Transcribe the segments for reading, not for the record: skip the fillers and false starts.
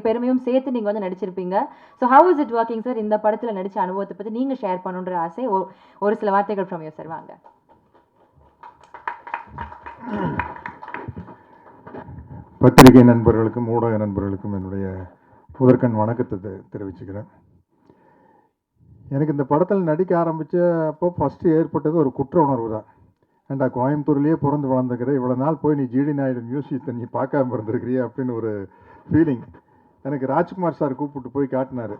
பெருமையும் சேர்த்து நீங்கள் வந்து நடிச்சிருப்பீங்க. So how is it working sir? இந்த படத்தில் நடித்த அனுபவத்தை பற்றி நீங்கள் ஷேர் பண்ணுன்ற ஆசை. ஒரு சில வார்த்தைகள் ஃப்ரம் யூ சார். வாங்க. பத்திரிகை நண்பர்களுக்கும் ஊடக நண்பர்களுக்கும் என்னுடைய முதற்கண் வணக்கத்தை தெரிவிச்சுக்கிறேன். எனக்கு இந்த படத்தில் நடிக்க ஆரம்பித்தப்போ ஃபஸ்ட்டு ஏற்பட்டது ஒரு குற்ற உணர்வு தான். ஏண்டா கோயம்புத்தூர்லேயே பிறந்து வளர்ந்துக்கிற, இவ்வளோ நாள் போய் நீ ஜிடி நாயுடு மியூசியத்தை நீ பார்க்காம இருந்திருக்கிறிய அப்படின்னு ஒரு ஃபீலிங். எனக்கு ராஜ்குமார் சார் கூப்பிட்டு போய் காட்டினார்.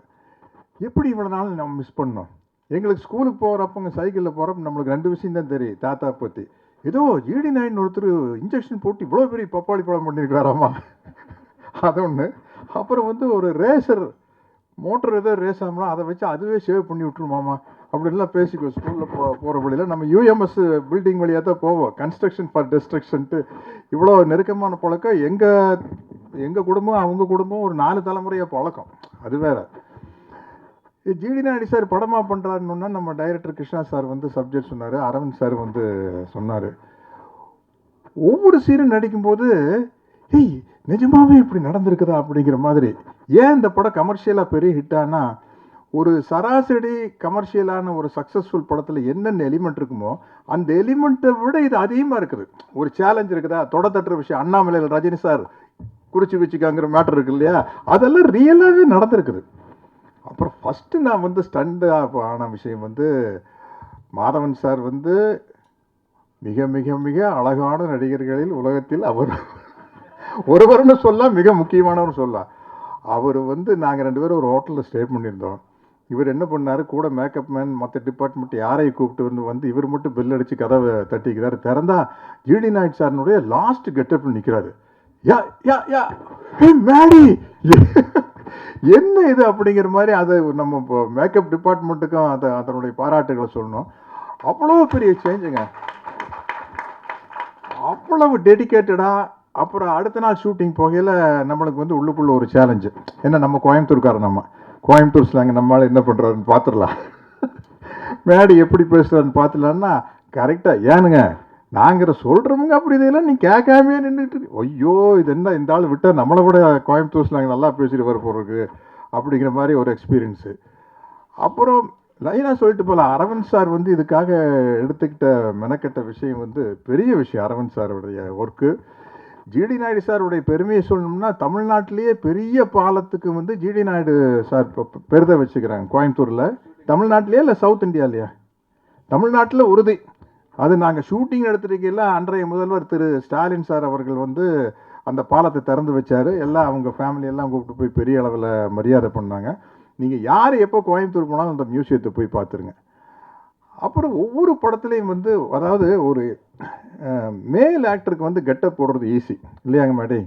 எப்படி இவ்வளோ நாள் நம்ம மிஸ் பண்ணோம். எங்களுக்கு ஸ்கூலுக்கு போகிறப்பங்க சைக்கிளில் போகிறப்ப நம்மளுக்கு 2 விஷயம் தான் தெரியும் தாத்தா பற்றி. ஏதோ ஜிடி நாயுடு ஒருத்தர் இன்ஜெக்ஷன் போட்டு இவ்வளோ பெரிய பப்பாளி பழம் பண்ணியிருக்கிறாராம்மா, அது ஒன்று. அப்புறம் வந்து ஒரு ரேசர் மோட்டர் ஏதோ ரேஸ் ஆகலாம், அதை வச்சு அதுவே சேவ் பண்ணி விட்டுருமாமா அப்படின்லாம் பேசிக்குவோம். ஸ்கூலில் போகிற வழியில் நம்ம யூஎம்எஸ் பில்டிங் வழியாக தான் போவோம். கன்ஸ்ட்ரக்ஷன் ஃபார் டெஸ்ட்ரக்ஷன்ட்டு இவ்வளோ நெருக்கமான பழக்கம். எங்கள் குடும்பம் அவங்க குடும்பம் ஒரு 4 தலைமுறையாக பழக்கம். அது வேறு. ஜிடி நாயுடு சார் படமாக பண்ணுறாருன்னா நம்ம டைரக்டர் கிருஷ்ணா சார் வந்து சப்ஜெக்ட் சொன்னார், அரவிந்த் சார் வந்து சொன்னார். ஒவ்வொரு சீரும் நடிக்கும்போது ஏய் நிஜமாவே இப்படி நடந்திருக்குதா அப்படிங்கிற மாதிரி. ஏன் இந்த படம் கமர்ஷியலாக பெரிய ஹிட்டானா, ஒரு சராசரி கமர்ஷியலான ஒரு சக்ஸஸ்ஃபுல் படத்தில் என்னென்ன எலிமெண்ட் இருக்குமோ அந்த எலிமெண்ட்டை விட இது அதிகமாக இருக்குது. ஒரு சேலஞ்ச் இருக்குதா, தொட தட்டுற விஷயம், அண்ணாமலையில் ரஜினி சார் குறிச்சி வச்சுக்காங்கிற மேட்டர் இருக்கு இல்லையா, அதெல்லாம் ரியலாகவே நடந்திருக்குது. அப்புறம் ஃபஸ்ட்டு நான் வந்து ஸ்டண்ட் ஆன விஷயம் வந்து மாதவன் சார் வந்து மிக மிக மிக அழகான நடிகர்களில் உலகத்தில் அவர் ஒருவர்னு சொல்லலாம், மிக முக்கியமானவர் சொல்லலாம். அவர் வந்து நாங்கள் 2 பேரும் ஒரு ஹோட்டலில் ஸ்டே பண்ணியிருந்தோம். இவர் என்ன பண்ணார், கூட மேக்கப் மேன் மற்ற டிபார்ட்மெண்ட் யாரையும் கூப்பிட்டு வந்து இவர் மட்டும் பெல் அடித்து கதவை தட்டிக்கிறார். திறந்தா ஜிடி நாயுடு சாரினுடைய லாஸ்ட் கெட்டப் நிற்கிறாரு. யா யா யா மேடி என்ன இது அப்படிங்கிற மாதிரி. அதை நம்ம இப்போ மேக்கப் டிபார்ட்மெண்ட்டுக்கும் அதனுடைய பாராட்டுகளை சொல்லணும். அவ்வளோ பெரிய சேஞ்சுங்க, அவ்வளவு டெடிக்கேட்டடாக. அப்புறம் அடுத்த நாள் ஷூட்டிங் போகையில் நம்மளுக்கு வந்து உள்ளுக்குள்ளே ஒரு சேலஞ்சு. ஏன்னா நம்ம கோயம்புத்தூர்காரன், நம்ம கோயம்புத்தூர் ஸ்லாங் நம்மளால் என்ன பண்ணுறாருன்னு பார்த்துடலாம், மேடி எப்படி பேசுகிறாருன்னு பார்த்துடலான்னா கரெக்டாக ஏனுங்க நாங்கிற சொல்கிறோமுங்க அப்படி இதெல்லாம் நீ கேட்காமே நின்றுட்டு ஐயோ இது என்ன இந்த ஆள் விட்டால் நம்மளை விட கோயம்புத்தூர் ஸ்லாங் நல்லா பேசிட்டு வர போகிறதுக்கு அப்படிங்கிற மாதிரி ஒரு எக்ஸ்பீரியன்ஸு. அப்புறம் லைனாக சொல்லிட்டு போகலாம். அரவிந்த் சார் வந்து இதுக்காக எடுத்துக்கிட்ட மெனக்கெட்ட விஷயம் வந்து பெரிய விஷயம். அரவிந்த் சாருடைய ஒர்க்கு. ஜிடி நாயுடு சாருடைய பெருமையை சொல்லணும்னா தமிழ்நாட்டிலேயே பெரிய பாலத்துக்கு வந்து ஜிடி நாயுடு சார் பெருதை வச்சுக்கிறாங்க கோயம்புத்தூரில். தமிழ்நாட்டிலேயே இல்லை சவுத் இந்தியாவிலையா? தமிழ்நாட்டில் உறுதி. அது நாங்கள் ஷூட்டிங் எடுத்துருக்கையில் அன்றைய முதல்வர் திரு ஸ்டாலின் சார் அவர்கள் வந்து அந்த பாலத்தை திறந்து வச்சார். எல்லாம் அவங்க ஃபேமிலியெல்லாம் கூப்பிட்டு போய் பெரிய அளவில் மரியாதை பண்ணாங்க. நீங்கள் யார் எப்போ கோயம்புத்தூர் போனாலும் அந்த மியூசியத்தை போய் பார்த்துருங்க. அப்புறம் ஒவ்வொரு படத்துலையும் வந்து அதாவது ஒரு மேல் ஆக்டருக்கு வந்து கெட்டப் போடுறது ஈஸி இல்லையாங்க மேடி,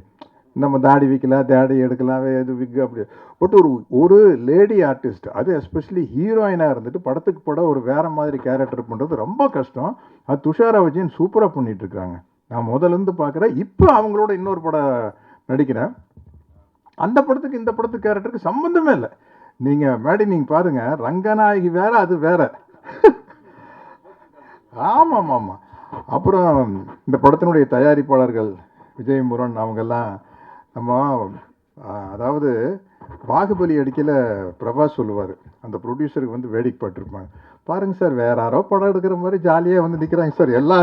நம்ம தாடி வைக்கலாம், தாடி எடுக்கலாம், இது விக் அப்படி. பட் ஒரு லேடி ஆர்டிஸ்ட், அது எஸ்பெஷலி ஹீரோயினாக இருந்துட்டு படத்துக்கு படம் ஒரு வேறு மாதிரி கேரக்டர் பண்ணுறது ரொம்ப கஷ்டம். அது துஷாரா விஜயன் சூப்பராக பண்ணிகிட்ருக்குறாங்க. நான் முதலேருந்து பார்க்குறேன். இப்போ அவங்களோட இன்னொரு படம் நடிக்கிறேன். அந்த படத்துக்கு இந்த படத்துக்கு கேரக்டருக்கு சம்மந்தமே இல்லை. நீங்கள் மேடி நீங்கள் பாருங்கள், ரங்கநாயகி வேறு, அது வேறு. ஆமாம் ஆமாம். அப்புறம் இந்த படத்தினுடைய தயாரிப்பாளர்கள் விஜய் முருகன் அவங்கெல்லாம் நம்ம அதாவது பாகுபலி அடிக்கல பிரபாஸ் சொல்லுவார், அந்த ப்ரொடியூசருக்கு வந்து வேடிக்கை பட்டிருப்பாங்க. பாருங்கள் சார் வேற யாரோ படம் எடுக்கிற மாதிரி ஜாலியாக வந்து நிற்கிறாங்க சார், எல்லா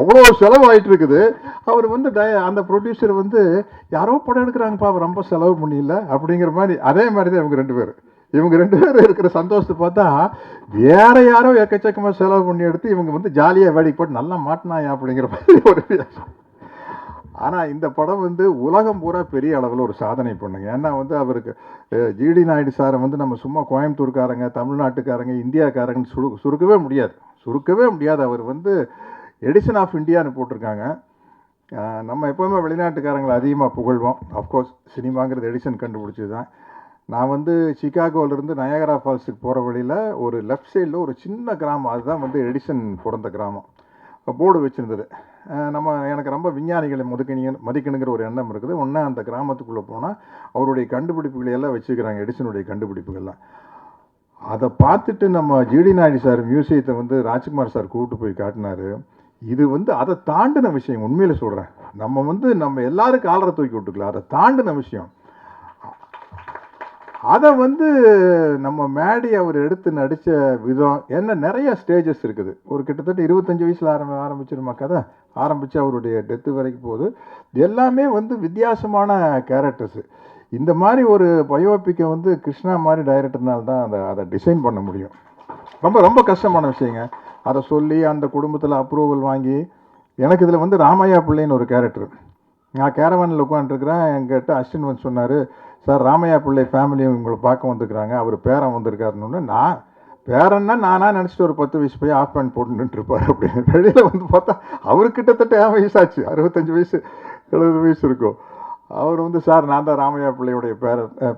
அவ்வளோ செலவாயிட்டு இருக்குது. அவர் வந்து அந்த ப்ரொடியூசர் வந்து யாரோ படம் எடுக்கிறாங்கப்பா ரொம்ப செலவு பண்ணியில்ல அப்படிங்கிற மாதிரி. அதே மாதிரி தான் இவங்க ரெண்டு பேரும் இருக்கிற சந்தோஷத்தை பார்த்தா வேற யாரோ எக்கச்சக்கமாக செலவு பண்ணி எடுத்து இவங்க வந்து ஜாலியாக வேடிக்கை போட்டு நல்லா மாட்டினாயா அப்படிங்கிற மாதிரி ஒரு. ஆனால் இந்த படம் வந்து உலகம் பூரா பெரிய அளவில் ஒரு சாதனை பண்ணுங்க. ஏன்னா வந்து அவருக்கு ஜிடி நாயுடு சாரை வந்து நம்ம சும்மா கோயம்புத்தூர்காரங்க, தமிழ்நாட்டுக்காரங்க, இந்தியாக்காரங்கன்னு சுருக்கவே முடியாது. அவர் வந்து எடிசன் ஆஃப் இந்தியான்னு போட்டிருக்காங்க. நம்ம எப்போவுமே வெளிநாட்டுக்காரங்களை அதிகமாக புகழ்வோம். அஃப்கோர்ஸ் சினிமாங்கிறது எடிசன் கண்டுபிடிச்சது தான். நான் வந்து சிகாகோவிலேருந்து நயாகரா ஃபால்ஸுக்கு போகிற வழியில் ஒரு லெஃப்ட் சைடில் ஒரு சின்ன கிராமம், அதுதான் வந்து எடிசன் பிறந்த கிராமம். போர்டு வச்சுருந்தது. எனக்கு ரொம்ப விஞ்ஞானிகளை மதிக்கணுங்கிற ஒரு எண்ணம் இருக்குது. ஒன்றா அந்த கிராமத்துக்குள்ளே போனால் அவருடைய கண்டுபிடிப்புகளை எல்லாம் வச்சுக்கிறாங்க, எடிசனுடைய கண்டுபிடிப்புகள்லாம். அதை பார்த்துட்டு நம்ம ஜிடி நாயுடு சார் மியூசியத்தை வந்து ராஜ்குமார் சார் கூப்பிட்டு போய் காட்டினார். இது வந்து அதை தாண்டின விஷயம். உண்மையில் சொல்கிறேன், நம்ம எல்லாரும் காலரை தூக்கி விட்டுக்கலாம், அதை தாண்டின விஷயம். அதை வந்து நம்ம மேடி அவர் எடுத்து நடித்த விதம் என்ன, நிறைய ஸ்டேஜஸ் இருக்குது. ஒரு கிட்டத்தட்ட 25 வயசில் ஆரம்பிச்சிருமா கதை, ஆரம்பித்து அவருடைய டெத்து வரைக்கும் போகுது. எல்லாமே வந்து வித்தியாசமான கேரக்டர்ஸு. இந்த மாதிரி ஒரு பயோபிக்கை வந்து கிருஷ்ணா மாதிரி டைரக்டர்னால தான் அதை டிசைன் பண்ண முடியும். ரொம்ப ரொம்ப கஷ்டமான விஷயங்க. அதை சொல்லி அந்த குடும்பத்தில் அப்ரூவல் வாங்கி, எனக்கு இதில் வந்து ராமையா பிள்ளைன்னு ஒரு கேரக்டர். நான் கேரவானில் உட்காந்துருக்குறேன், என்கிட்ட அஸ்வின் வந்து சொன்னார், சார் ராமையா பிள்ளை ஃபேமிலி உங்களை பார்க்க வந்துருக்குறாங்க, அவர் பேரன் வந்திருக்காருன்னு. நான் பேரன்னா நானாக நினச்சிட்டு ஒரு 10 வயசு போய் ஆஃப் பேண்ட் போட்டு நின்றுருப்பார். அப்படின்னு வெளியில் வந்து பார்த்தா அவர் கிட்டத்தட்ட என் வயசாச்சு, 65 வயசு 70 வயசு இருக்கும். அவர் வந்து சார் நான் தான் ராமையா பிள்ளையுடைய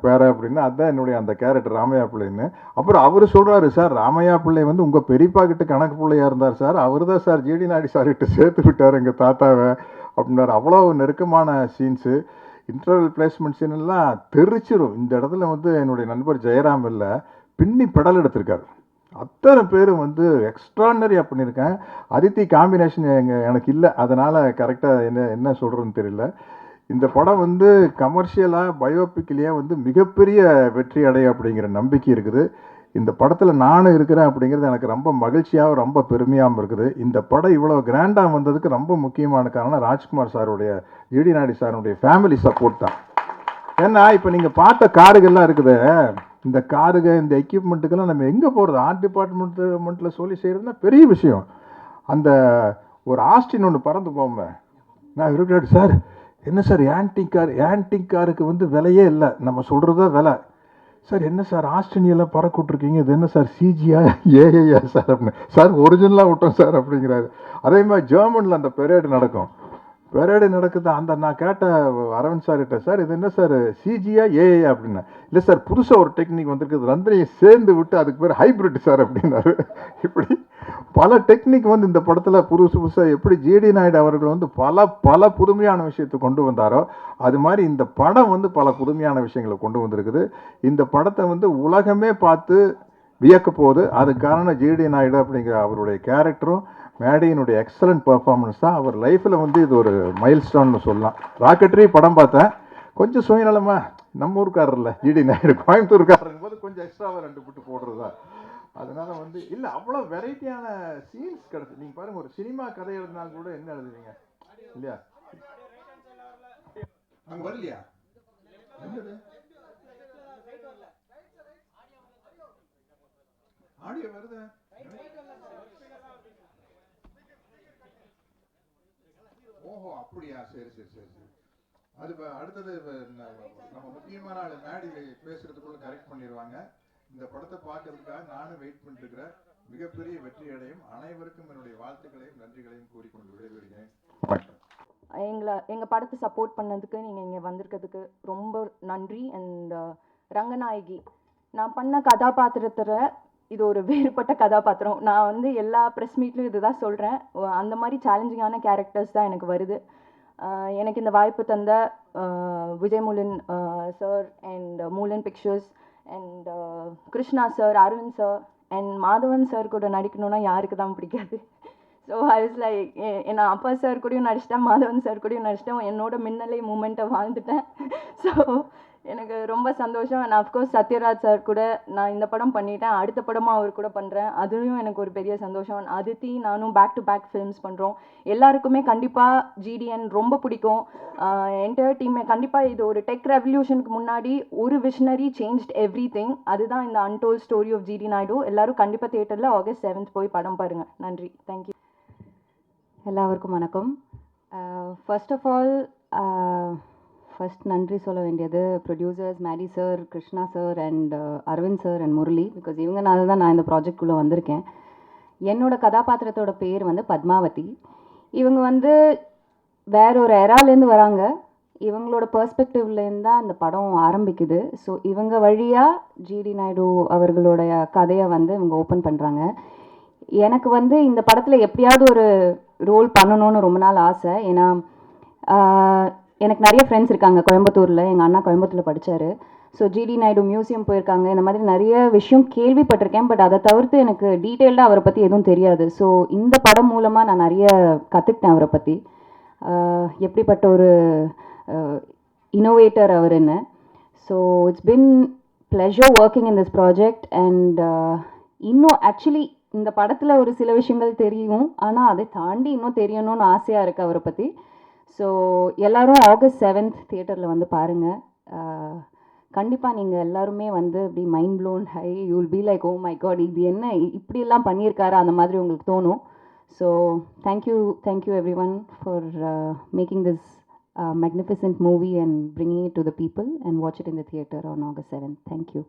பேர அப்படின்னு, அதுதான் என்னுடைய அந்த கேரக்டர் ராமையா பிள்ளைன்னு. அப்புறம் அவர் சொல்கிறாரு, சார் ராமையா பிள்ளை வந்து உங்கள் பெரியப்பா கிட்ட கணக்கு பிள்ளையாக இருந்தார் சார், அவர் தான் சார் ஜிடி நாயுடு சார் கிட்ட சேர்த்து விட்டார் எங்கள் தாத்தாவை அப்படின்னாரு. அவ்வளோ நெருக்கமான சீன்ஸு. இன்டர்வல் பிளேஸ்மெண்ட் சீனெல்லாம் தெரிச்சிடும். இந்த இடத்துல வந்து என்னுடைய நண்பர் ஜெயராம் இல்லை பின்னி பெடல் எடுத்திருக்காரு. அத்தனை பேரும் வந்து எக்ஸ்ட்ரானரியாக பண்ணியிருக்கேன். அதித்தி காம்பினேஷன் எனக்கு இல்லை, அதனால் கரெக்டாக என்ன சொல்கிறதுன்னு தெரியல. இந்த படம் வந்து கமர்ஷியலாக பயோபிக்லேயே வந்து மிகப்பெரிய வெற்றி அடைய அப்படிங்கிற நம்பிக்கை இருக்குது. இந்த படத்தில் நானும் இருக்கிறேன் அப்படிங்கிறது எனக்கு ரொம்ப மகிழ்ச்சியாகவும் ரொம்ப பெருமையாகவும் இருக்குது. இந்த படம் இவ்வளோ கிராண்டாக வந்ததுக்கு ரொம்ப முக்கியமான காரணம் ராஜ்குமார் சாருடைய, ஜிடி நாயுடு சாருடைய ஃபேமிலி சப்போர்ட் தான். ஏன்னா இப்போ நீங்கள் பார்த்த காருகள்லாம் இருக்குது, இந்த காருக இந்த எக்யூப்மெண்ட்டுக்கெல்லாம் நம்ம எங்கே போகிறது, ஆர்ட் டிபார்ட்மெண்ட்டில் சொல்லி செய்கிறதுனா பெரிய விஷயம். அந்த ஒரு ஆஸ்டின் ஒன்று பறந்து போமே, நான் இருக்கிறேன் சார், என்ன சார் ஆன்டிக் காருக்கு வந்து விலையே இல்லை, நம்ம சொல்கிறதா விலை சார். என்ன சார் ஆஸ்திரேலியாவில் பறக்க விட்ருக்கீங்க, இது என்ன சார் சிஜியா ஏஐயா சார் அப்படின்னு. சார் ஒரிஜினலாக விட்டோம் சார் அப்படிங்கிறாரு. அதே மாதிரி ஜெர்மனில் அந்த பெரேடு நடக்குது. அந்த நான் கேட்ட அரவிந்த் சார் கிட்ட, சார் இது என்ன சார் சிஜியா ஏஐயா அப்படின்னா, இல்லை சார் புதுசாக ஒரு டெக்னிக் வந்திருக்குது, ரந்தனையை சேர்ந்து விட்டு அதுக்கு பேர் ஹைப்ரிட் சார் அப்படின்னாரு. இப்படி பல டெக்னிக் வந்து இந்த படத்தில் புதுசாக எப்படி ஜிடி நாயுடு அவர்கள் வந்து பல புதுமையான விஷயத்தை கொண்டு வந்தாரோ, அது மாதிரி இந்த படம் வந்து பல புதுமையான விஷயங்களை கொண்டு வந்திருக்குது. இந்த படத்தை வந்து உலகமே பார்த்து வியக்க போகுது. அதுக்கு காரணம் ஜிடி நாயுடு அப்படிங்கிற அவருடைய கேரக்டரும் மேடியினுடைய எக்ஸலண்ட் பர்ஃபார்மன்ஸ் தான். அவர் லைஃப்பில் வந்து இது ஒரு மைல் ஸ்டோன்னு சொல்லலாம். ராக்கெட்ரி படம் பார்த்தேன், கொஞ்சம் சுயநலமா, நம்ம ஊருக்காரர் இல்லை ஜிடி நாயுடு, கோயம்புத்தூர்காரருங்க போது கொஞ்சம் எக்ஸ்ட்ராவாக 2 புட்டு போடுறதா. அதனால வந்து இல்லை அவ்வளோ வெரைட்டியான சீன்ஸ் கிடச்சி. நீங்கள் பாருங்கள், ஒரு சினிமா கதை எழுதினால் கூட என்ன எழுதுவீங்க இல்லையா? அங்கே வரலையா? ஆடியோ வருது. ஓஹோ அப்படியா, சரி. அது அடுத்தது நம்ம முக்கியமான ஆள் மேடி பேசுறதுக்குள்ள கரெக்ட் பண்ணிடுவாங்க. இந்த படத்தை பார்க்கறதுக்காக நானும் வெயிட் பண்ணிட்டு இருக்கிறேன். மிகப்பெரிய வெற்றி அடையும். அனைவருக்கும் என்னுடைய வாழ்த்துக்களையும் நன்றிகளையும் கூறிக்கொண்டு விடைபெறுகிறேன். எங்கள் படத்தை சப்போர்ட் பண்ணதுக்கு, நீங்கள் இங்கே வந்திருக்கிறதுக்கு ரொம்ப நன்றி. அண்ட் ரங்கநாயகி, நான் பண்ண கதாபாத்திரத்தில் இது ஒரு வேறுபட்ட கதாபாத்திரம். நான் வந்து எல்லா ப்ரெஸ் மீட்லையும் இது தான் சொல்கிறேன், அந்த மாதிரி சேலஞ்சிங்கான கேரக்டர்ஸ் தான் எனக்கு வருது. எனக்கு இந்த வாய்ப்பு தந்த Vijay Moolan sir and Moolan pictures and Krishna sir, Aravind sir and Madhavan sir கூட நடிக்கணும்னா யாருக்கு தான் பிடிக்காது. ஸோ ஐ வாஸ் லைக், நான் அப்பா சார் கூடயும் நடிச்சிட்டேன், மாதவன் சார் கூடயும் நடிச்சிட்டேன், என்னோட மின்னலை மூமெண்ட்டை வாழ்ந்துட்டேன். ஸோ எனக்கு ரொம்ப சந்தோஷம். நான் அஃப்கோர்ஸ் சத்யராஜ் சார் கூட நான் இந்த படம் பண்ணிட்டேன், அடுத்த படமாக அவர் கூட பண்ணுறேன், அதுலேயும் எனக்கு ஒரு பெரிய சந்தோஷம். அதித்தி நானும் பேக் டு பேக் ஃபிலிம்ஸ் பண்ணுறோம். எல்லாருக்குமே கண்டிப்பாக ஜிடிஎன் ரொம்ப பிடிக்கும். என்டையர் டீமே கண்டிப்பாக இது ஒரு டெக் ரெவல்யூஷனுக்கு முன்னாடி ஒரு விஷனரி சேஞ்ச்ட் எவ்ரி திங். அதுதான் இந்த untold story of GD Naidu. எல்லாரும் கண்டிப்பாக தியேட்டரில் August 7th போய் படம் பாருங்கள். நன்றி, தேங்க்யூ. எல்லாருக்கும் வணக்கம். ஃபர்ஸ்ட் ஆஃப் ஆல் ஃபர்ஸ்ட் நன்றி சொல்ல வேண்டியது producers Maddy sir, Krishna sir and Aravind sir and Murali. Because இவங்கனால தான் நான் இந்த ப்ராஜெக்ட்குள்ளே வந்திருக்கேன். என்னோட கதாபாத்திரத்தோட பேர் வந்து பத்மாவதி. இவங்க வந்து வேற ஒரு எராலேருந்து வராங்க. இவங்களோட பெர்ஸ்பெக்டிவ்லேருந்து தான் இந்த படம் ஆரம்பிக்குது. ஸோ இவங்க வழியாக ஜிடி நாயுடு அவர்களுடைய கதையை வந்து இவங்க ஓப்பன் பண்ணுறாங்க. எனக்கு வந்து இந்த படத்தில் எப்படியாவது ஒரு ரோல் பண்ணணும்னு ரொம்ப நாள் ஆசை. ஏன்னா எனக்கு நிறைய ஃப்ரெண்ட்ஸ் இருக்காங்க கோயம்புத்தூரில். எங்கள் அண்ணா கோயம்புத்தூரில் படித்தார். ஸோ ஜிடி நாயுடு மியூசியம் போயிருக்காங்க. இந்த மாதிரி நிறைய விஷயம் கேள்விப்பட்டிருக்கேன். பட் அதை தவிர்த்து எனக்கு டீட்டெயில்டாக அவரை பற்றி எதுவும் தெரியாது. ஸோ இந்த படம் மூலமாக நான் நிறைய கற்றுக்கிட்டேன் அவரை பற்றி, எப்படிப்பட்ட ஒரு இன்னோவேட்டர் அவருன்னு. So it's been pleasure working in this project and இன்னும் ஆக்சுவலி இந்த படத்தில் ஒரு சில விஷயங்கள் தெரியும், ஆனால் அதை தாண்டி இன்னும் தெரியணும்னு ஆசையாக இருக்குது அவரை பற்றி. ஸோ எல்லோரும் August 7th தியேட்டரில் வந்து பாருங்கள். கண்டிப்பாக நீங்கள் எல்லாருமே வந்து இப்படி மைண்ட் ப்ளோன் ஹை, you will be like, oh my god, இது என்ன இப்படியெல்லாம் பண்ணியிருக்காரு அந்த மாதிரி உங்களுக்கு தோணும். So thank you everyone for making this magnificent movie and bringing it to the people, and watch it in the theater on August 7th. Thank you.